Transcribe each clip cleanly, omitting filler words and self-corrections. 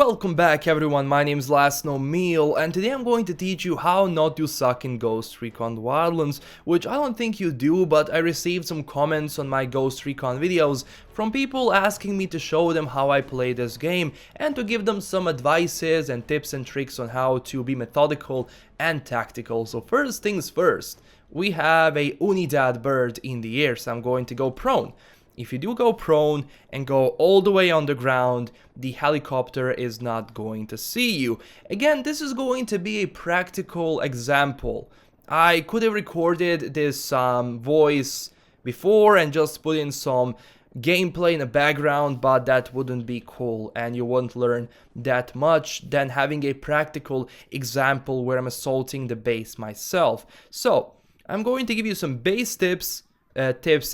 Welcome back everyone, my name is LastKnownMeal and today I'm going to teach you how not to suck in Ghost Recon Wildlands, which I don't think you do, but I received some comments on my Ghost Recon videos from people asking me to show them how I play this game and to give them some advices and tips and tricks on how to be methodical and tactical. So first things first, we have a Oni Dad bird in the air, so I'm going to go prone. If you do go prone and go all the way on the ground, the helicopter is not going to see you. Again, this is going to be a practical example. I could have recorded this voice before and just put in some gameplay in the background, but that wouldn't be cool and you won't learn that much than having a practical example where I'm assaulting the base myself. So, I'm going to give you some base tips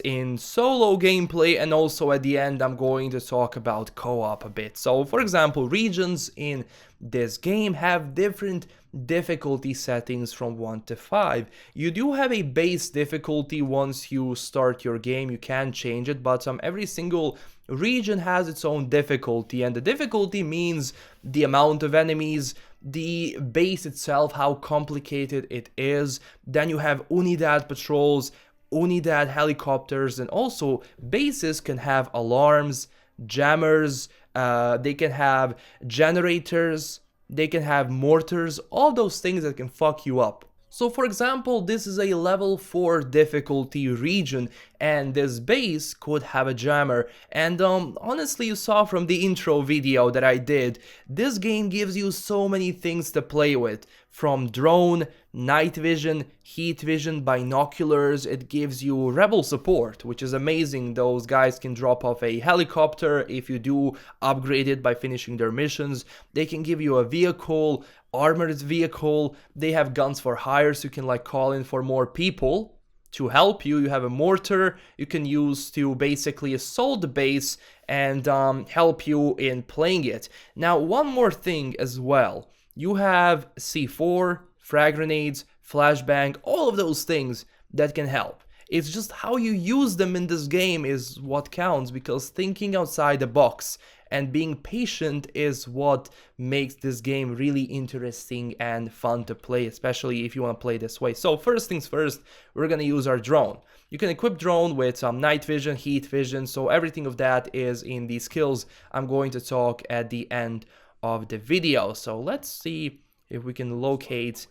in solo gameplay, and also at the end I'm going to talk about co-op a bit. So for example, regions in this game have different difficulty settings from 1 to 5. You do have a base difficulty once you start your game, you can change it, but every single region has its own difficulty, and the difficulty means the amount of enemies, the base itself, how complicated it is. Then you have Oni Dad patrols, Oni Dad helicopters, and also bases can have alarms, jammers, they can have generators, they can have mortars, all those things that can fuck you up. So for example, this is a level 4 difficulty region and this base could have a jammer, and honestly, you saw from the intro video that I did, this game gives you so many things to play with, from drone, night vision, heat vision, binoculars. It gives you rebel support, which is amazing. Those guys can drop off a helicopter if you do upgrade it by finishing their missions. They can give you a vehicle, armored vehicle. They have guns for hire, so you can like call in for more people to help you. You have a mortar you can use to basically assault the base and help you in playing it. Now, one more thing as well. You have C4, frag grenades, flashbang, all of those things that can help. It's just how you use them in this game is what counts, because thinking outside the box and being patient is what makes this game really interesting and fun to play, especially if you want to play this way. So first things first, we're going to use our drone. You can equip drone with some night vision, heat vision, so everything of that is in the skills I'm going to talk at the end of the video. So let's see if we can locate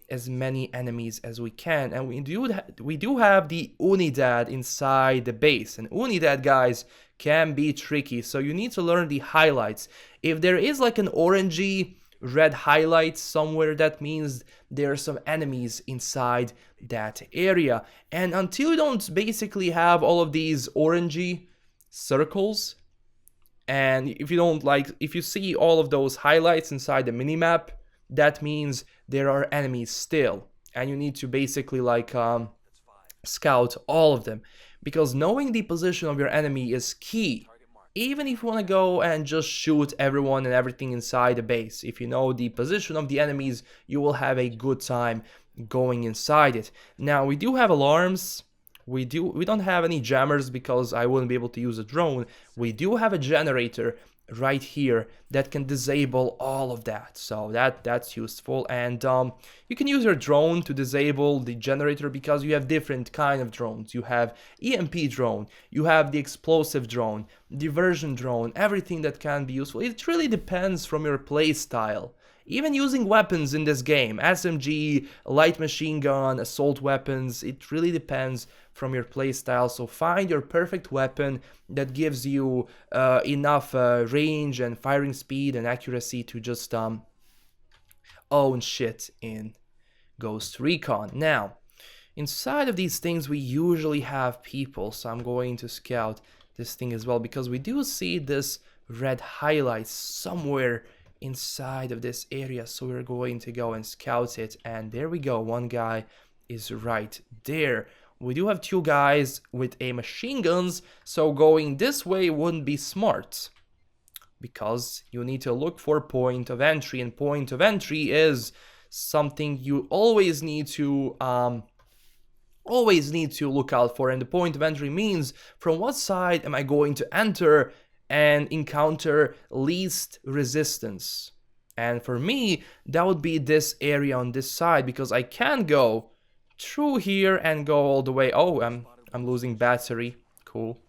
as many enemies as we can, and we do have the Oni Dad inside the base, and Oni Dad guys can be tricky, so you need to learn the highlights. If there is like an orangey red highlight somewhere, that means there are some enemies inside that area, and until you don't basically have all of these orangey circles, and if you see all of those highlights inside the minimap, that means there are enemies still, and you need to basically scout all of them, because knowing the position of your enemy is key. Even if you want to go and just shoot everyone and everything inside the base, if you know the position of the enemies, you will have a good time going inside it. Now, we do have alarms. We don't have any jammers because I wouldn't be able to use a drone. We do have a generator right here that can disable all of that, so that's useful. And you can use your drone to disable the generator because you have different kind of drones. You have EMP drone, you have the explosive drone, diversion drone, everything that can be useful. It really depends from your play style. Even using weapons in this game, SMG, light machine gun, assault weapons, it really depends from your playstyle. So find your perfect weapon that gives you enough range and firing speed and accuracy to just own shit in Ghost Recon. Now, inside of these things we usually have people, so I'm going to scout this thing as well, because we do see this red highlight somewhere inside of this area, so we're going to go and scout it, and there we go, one guy is right there. We do have two guys with a machine guns, so going this way wouldn't be smart, because you need to look for point of entry, and point of entry is something you always need to look out for. And the point of entry means from what side am I going to enter and encounter least resistance. And for me, that would be this area on this side, because I can go through here and go all the way. Oh, I'm losing battery. Cool.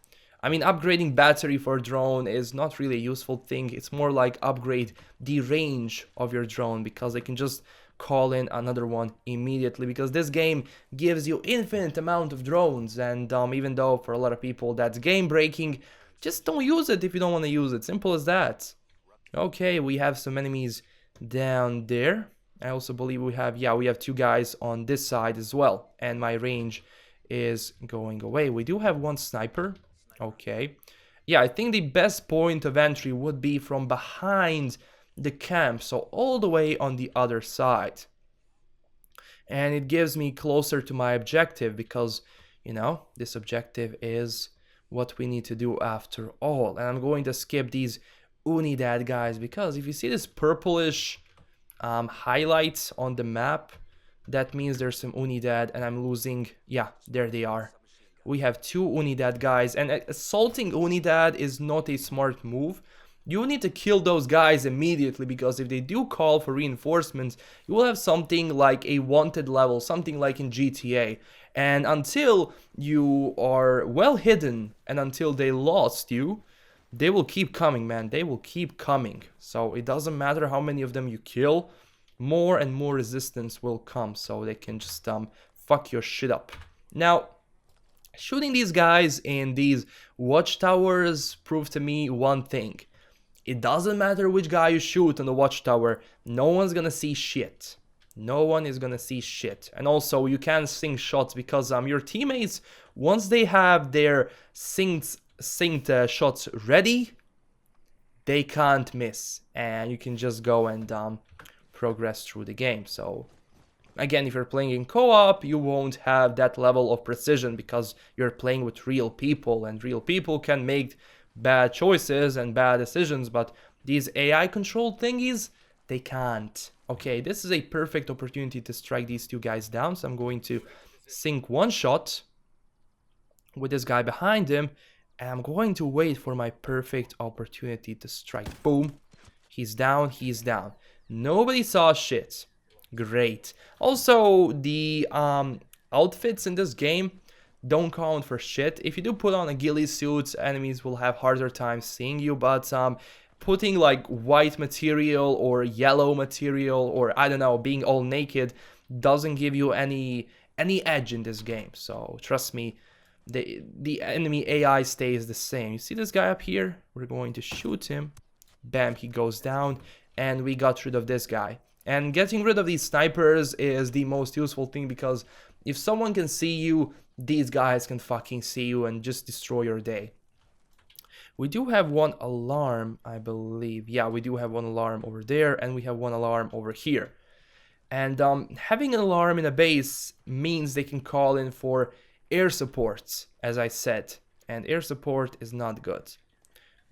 I mean, upgrading battery for a drone is not really a useful thing. It's more like upgrade the range of your drone, because they can just call in another one immediately, because this game gives you infinite amount of drones. And even though for a lot of people that's game breaking, just don't use it if you don't want to use it. Simple as that. Okay, we have some enemies down there. I also believe we have, yeah, we have 2 guys on this side as well. And my range is going away. We do have 1 sniper. Okay. Yeah, I think the best point of entry would be from behind the camp. So all the way on the other side. And it gives me closer to my objective, because, you know, this objective is what we need to do after all. And I'm going to skip these Oni Dad guys, because if you see this purplish highlights on the map, that means there's some Oni Dad, and I'm losing. Yeah, there they are. We have 2 Oni Dad guys, and assaulting Oni Dad is not a smart move. You need to kill those guys immediately, because if they do call for reinforcements, you will have something like a wanted level, something like in GTA. And until you are well hidden and until they lost you, they will keep coming, man. They will keep coming. So it doesn't matter how many of them you kill, more and more resistance will come, so they can just fuck your shit up. Now, shooting these guys in these watchtowers proved to me one thing. It doesn't matter which guy you shoot on the watchtower, no one's gonna see shit. No one is gonna see shit. And also, you can sync shots, because your teammates, once they have their synced shots ready, they can't miss, and you can just go and progress through the game. So again, if you're playing in co-op, you won't have that level of precision, because you're playing with real people, and real people can make bad choices and bad decisions, but these AI controlled thingies, they can't. Okay, this is a perfect opportunity to strike these 2 guys down, so I'm going to sync 1 shot with this guy behind him, and I'm going to wait for my perfect opportunity to strike. Boom. He's down, he's down. Nobody saw shit. Great. Also, the outfits in this game don't count for shit. If you do put on a ghillie suit, enemies will have harder time seeing you, but putting like white material or yellow material, or I don't know, being all naked doesn't give you any edge in this game. So trust me, the enemy AI stays the same. You see this guy up here? We're going to shoot him. Bam, he goes down, and we got rid of this guy. And getting rid of these snipers is the most useful thing, because if someone can see you, these guys can fucking see you and just destroy your day. We do have 1 alarm, I believe. Yeah, we do have 1 alarm over there, and we have 1 alarm over here. And having an alarm in a base means they can call in for air support, as I said. And air support is not good.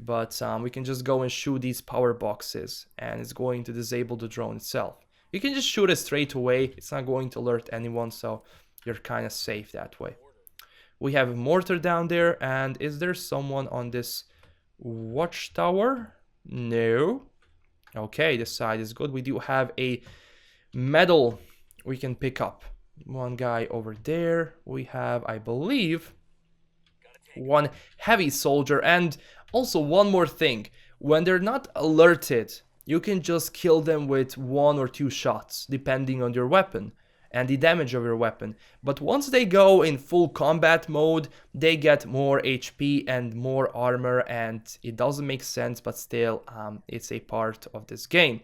But we can just go and shoot these power boxes, and it's going to disable the drone itself. You can just shoot it straight away. It's not going to alert anyone, so you're kind of safe that way. We have a mortar down there, and is there someone on this watchtower? No. Okay, this side is good. We do have a medal we can pick up. 1 guy over there. We have, I believe, 1 heavy soldier. And also, one more thing. When they're not alerted, you can just kill them with 1 or 2 shots, depending on your weapon and the damage of your weapon. But once they go in full combat mode, they get more HP and more armor, and it doesn't make sense, but still, it's a part of this game.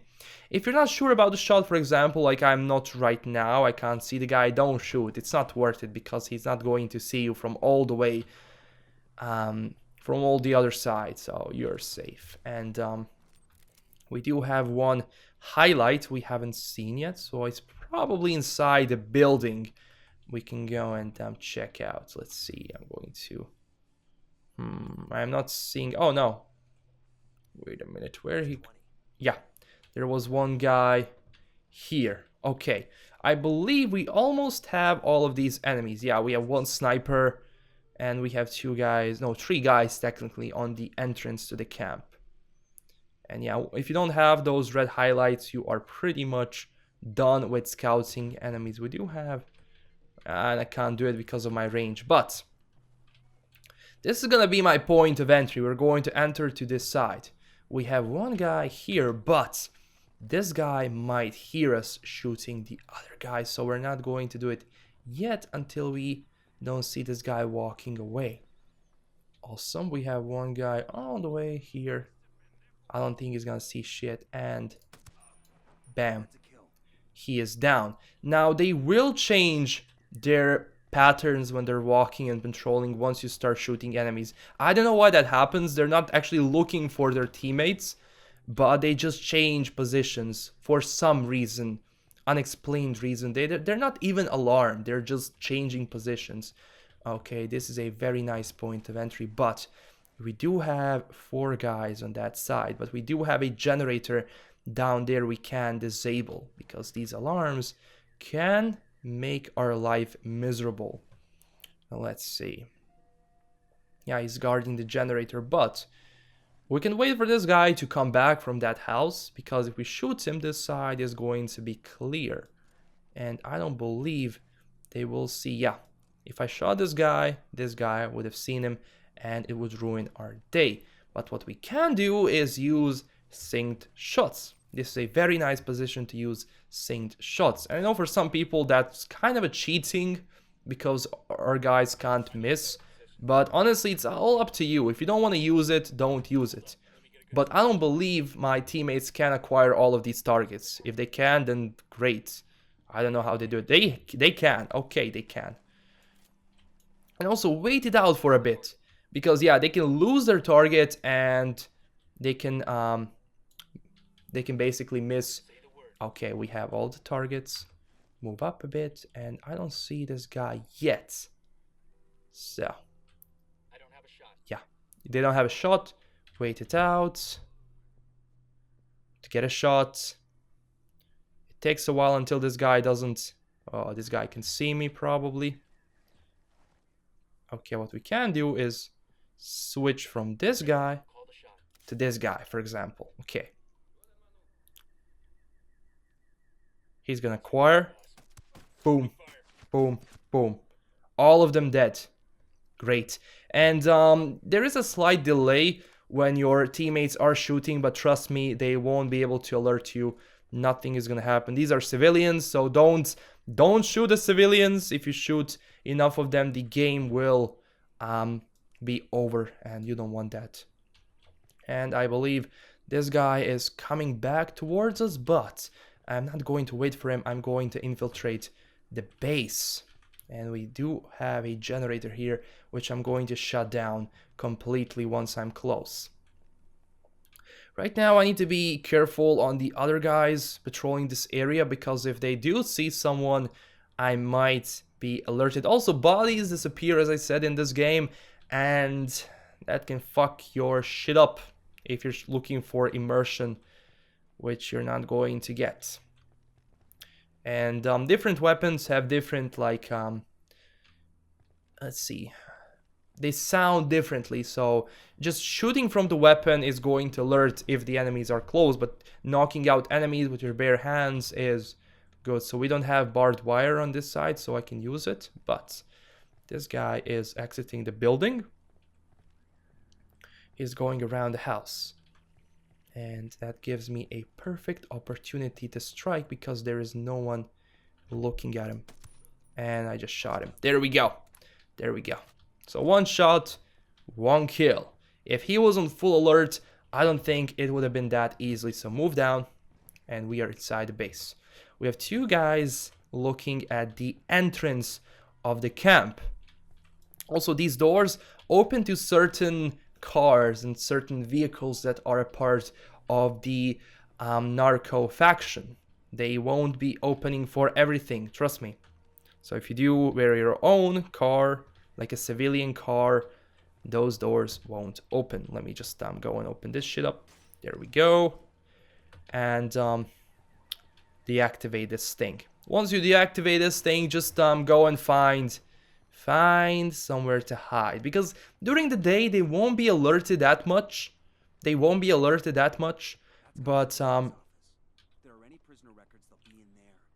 If you're not sure about the shot, for example, like I'm not right now, I can't see the guy, don't shoot. It's not worth it, because he's not going to see you from all the way, from all the other side, so you're safe. And we do have 1 highlight we haven't seen yet, so it's probably inside the building. We can go and check out. Let's see. I'm going to. I'm not seeing. Oh no. Wait a minute. Where he? Yeah, there was 1 guy here. Okay. I believe we almost have all of these enemies. Yeah, we have 1 sniper. And we have two guys, no, three guys technically on the entrance to the camp. And yeah, if you don't have those red highlights, you are pretty much done with scouting enemies. We do have, and I can't do it because of my range, but this is gonna be my point of entry. We're going to enter to this side. We have one guy here, but this guy might hear us shooting the other guy, so we're not going to do it yet until we don't see this guy walking away. Awesome, we have one guy all the way here. I don't think he's gonna see shit, and bam, he is down. Now they will change their patterns when they're walking and patrolling once you start shooting enemies. I don't know why that happens. They're not actually looking for their teammates, but they just change positions for some reason, unexplained reason. They're not even alarmed. They're just changing positions. Okay, this is a very nice point of entry, but we do have 4 guys on that side, but we do have a generator down there we can disable because these alarms can make our life miserable. Now, let's see. Yeah, he's guarding the generator, but we can wait for this guy to come back from that house, because if we shoot him, this side is going to be clear. And I don't believe they will see. Yeah, if I shot this guy would have seen him and it would ruin our day. But what we can do is use synced shots. This is a very nice position to use synced shots. And I know for some people that's kind of a cheating because our guys can't miss. But honestly, it's all up to you. If you don't want to use it, don't use it. But I don't believe my teammates can acquire all of these targets. If they can, then great. I don't know how they do it. They can. Okay, they can. And also wait it out for a bit. Because yeah, they can lose their target and they can basically miss. Okay, we have all the targets. Move up a bit, and I don't see this guy yet. So yeah, they don't have a shot. Wait it out to get a shot. It takes a while until this guy doesn't. Oh, this guy can see me probably. Okay, what we can do is switch from this guy to this guy, for example. Okay. He's gonna acquire. Boom, boom, boom. All of them dead. Great. And there is a slight delay when your teammates are shooting, but trust me, they won't be able to alert you. Nothing is gonna happen. These are civilians, so don't shoot the civilians. If you shoot enough of them, the game will be over, and you don't want that. And I believe this guy is coming back towards us, but I'm not going to wait for him. I'm going to infiltrate the base. And we do have a generator here, which I'm going to shut down completely once I'm close. Right now, I need to be careful on the other guys patrolling this area, because if they do see someone, I might be alerted. Also, bodies disappear, as I said, in this game, and that can fuck your shit up if you're looking for immersion, which you're not going to get. And different weapons have different, like, let's see, they sound differently. So just shooting from the weapon is going to alert if the enemies are close, but knocking out enemies with your bare hands is good. So we don't have barbed wire on this side, so I can use it. But this guy is exiting the building. He's going around the house. And that gives me a perfect opportunity to strike, because there is no one looking at him. And I just shot him. There we go. There we go. So 1 shot, 1 kill. If he was on full alert, I don't think it would have been that easily. So move down, and we are inside the base. We have 2 guys looking at the entrance of the camp. Also, these doors open to certain cars and certain vehicles that are a part of the narco faction. They won't be opening for everything, trust me. So if you do wear your own car, like a civilian car, those doors won't open. Let me just go and open this shit up. There we go. And deactivate this thing. Once you deactivate this thing, just go and find Find somewhere to hide. Because during the day, they won't be alerted that much. They won't be alerted that much. But,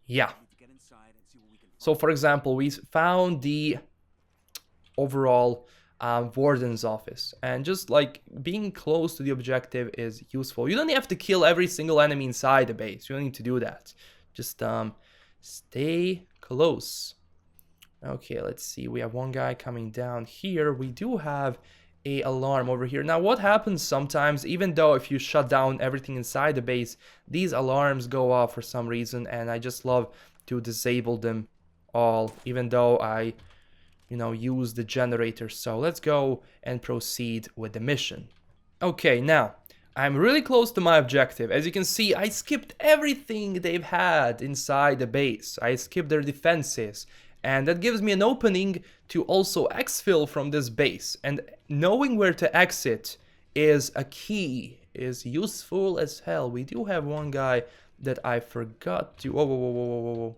yeah. So, for example, we found the overall warden's office, and just like being close to the objective is useful. You don't have to kill every single enemy inside the base. You don't need to do that. Just stay close. Okay, let's see. We have one guy coming down here. We do have a alarm over here. Now, what happens sometimes, even though if you shut down everything inside the base, these alarms go off for some reason, and I just love to disable them all, even though I use the generator. So let's go and proceed with the mission. Okay, now I'm really close to my objective. As you can see, I skipped everything they've had inside the base. I skipped their defenses, and that gives me an opening to also exfil from this base. And knowing where to exit is a key, is useful as hell. We do have one guy that I forgot to... Whoa.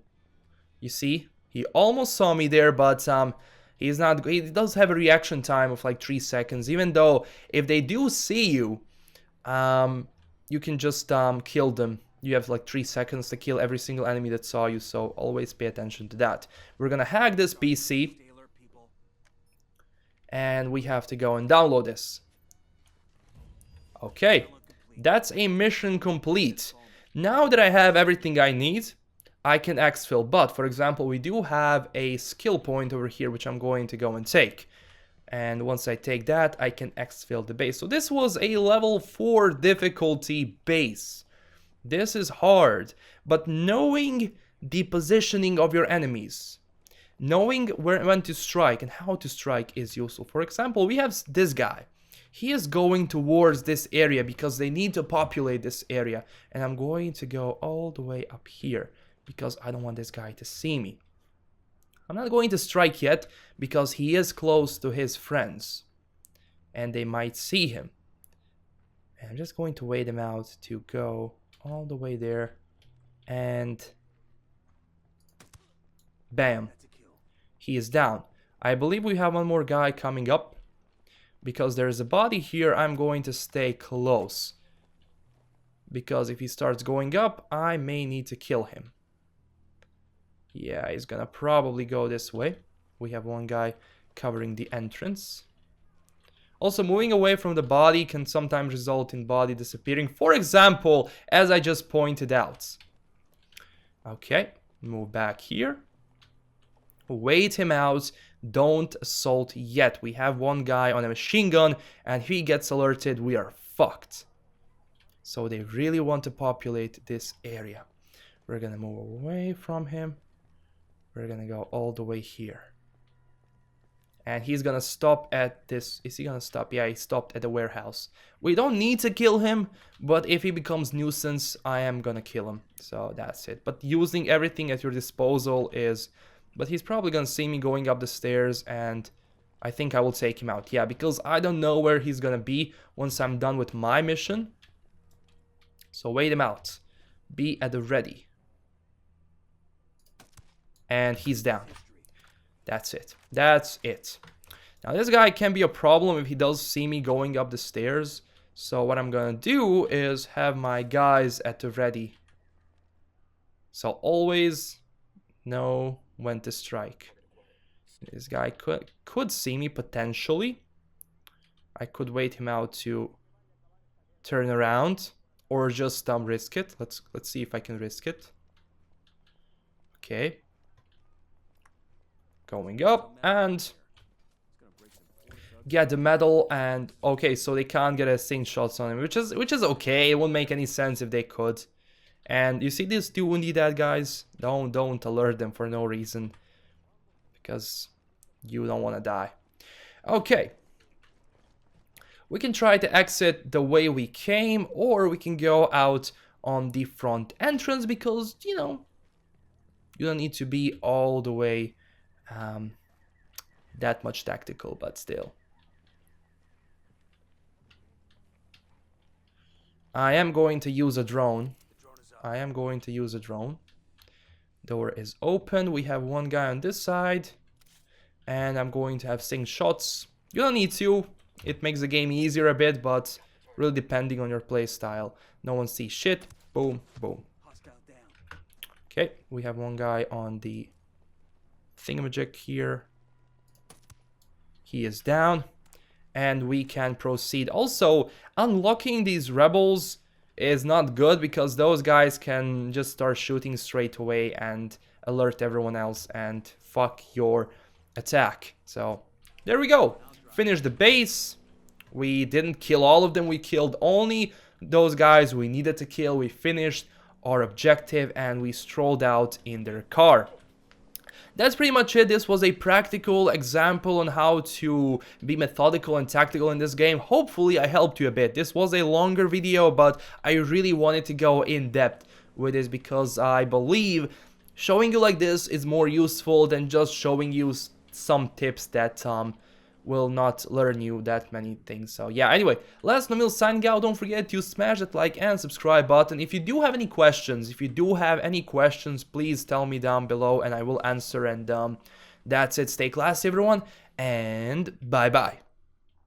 You see? He almost saw me there, but he does have a reaction time of like 3 seconds, even though if they do see you, you can just kill them. You have like 3 seconds to kill every single enemy that saw you, so always pay attention to that. We're gonna hack this PC, and we have to go and download this. Okay, that's a mission complete. Now that I have everything I need, I can exfil, but for example, we do have a skill point over here, which I'm going to go and take. And once I take that, I can exfil the base. So this was a level 4 difficulty base. This is hard, but knowing the positioning of your enemies, knowing when to strike and how to strike is useful. For example, we have this guy. He is going towards this area because they need to populate this area. And I'm going to go all the way up here, because I don't want this guy to see me. I'm not going to strike yet because he is close to his friends and they might see him. And I'm just going to wait him out to go all the way there, and bam, he is down. I believe we have one more guy coming up. Because there is a body here, I'm going to stay close, because if he starts going up, I may need to kill him. Yeah, he's gonna probably go this way. We have one guy covering the entrance. Also, moving away from the body can sometimes result in body disappearing. For example, as I just pointed out. Okay, move back here. Wait him out. Don't assault yet. We have one guy on a machine gun, and if he gets alerted, we are fucked. So they really want to populate this area. We're gonna move away from him. We're gonna go all the way here. And he's gonna stop at this. Is he gonna stop? Yeah, he stopped at the warehouse. We don't need to kill him, but if he becomes nuisance, I am gonna kill him. So that's it. But using everything at your disposal is... But he's probably gonna see me going up the stairs, and I think I will take him out. Yeah, because I don't know where he's gonna be once I'm done with my mission. So wait him out. Be at the ready. And he's down. That's it. That's it. Now this guy can be a problem if he does see me going up the stairs. So what I'm gonna do is have my guys at the ready. So always know when to strike. This guy could see me potentially. I could wait him out to turn around or just risk it. Let's see if I can risk it. Okay. Going up and get the medal, and okay, so they can't get a sync shots on him, which is okay. It wouldn't make any sense if they could. And you see these two Oni Dad guys? Don't alert them for no reason, because you don't want to die. Okay. We can try to exit the way we came, or we can go out on the front entrance, because, you know, you don't need to be all the way that much tactical, but still. I am going to use a drone. Door is open. We have one guy on this side. And I'm going to have sync shots. You don't need to. It makes the game easier a bit, but really depending on your play style. No one sees shit. Boom, boom. Okay, we have one guy on the thingamajig here. He is down. And we can proceed. Also, unlocking these rebels is not good because those guys can just start shooting straight away and alert everyone else and fuck your attack. So, there we go. Finish the base. We didn't kill all of them. We killed only those guys we needed to kill. We finished our objective and we strolled out in their car. That's pretty much it. This was a practical example on how to be methodical and tactical in this game. Hopefully I helped you a bit. This was a longer video, but I really wanted to go in depth with this because I believe showing you like this is more useful than just showing you some tips that will not learn you that many things. So yeah, anyway, LastKnownMeal signing out. Don't forget to smash that like and subscribe button. If you do have any questions, please tell me down below and I will answer. And that's it. Stay classy, everyone, and bye bye.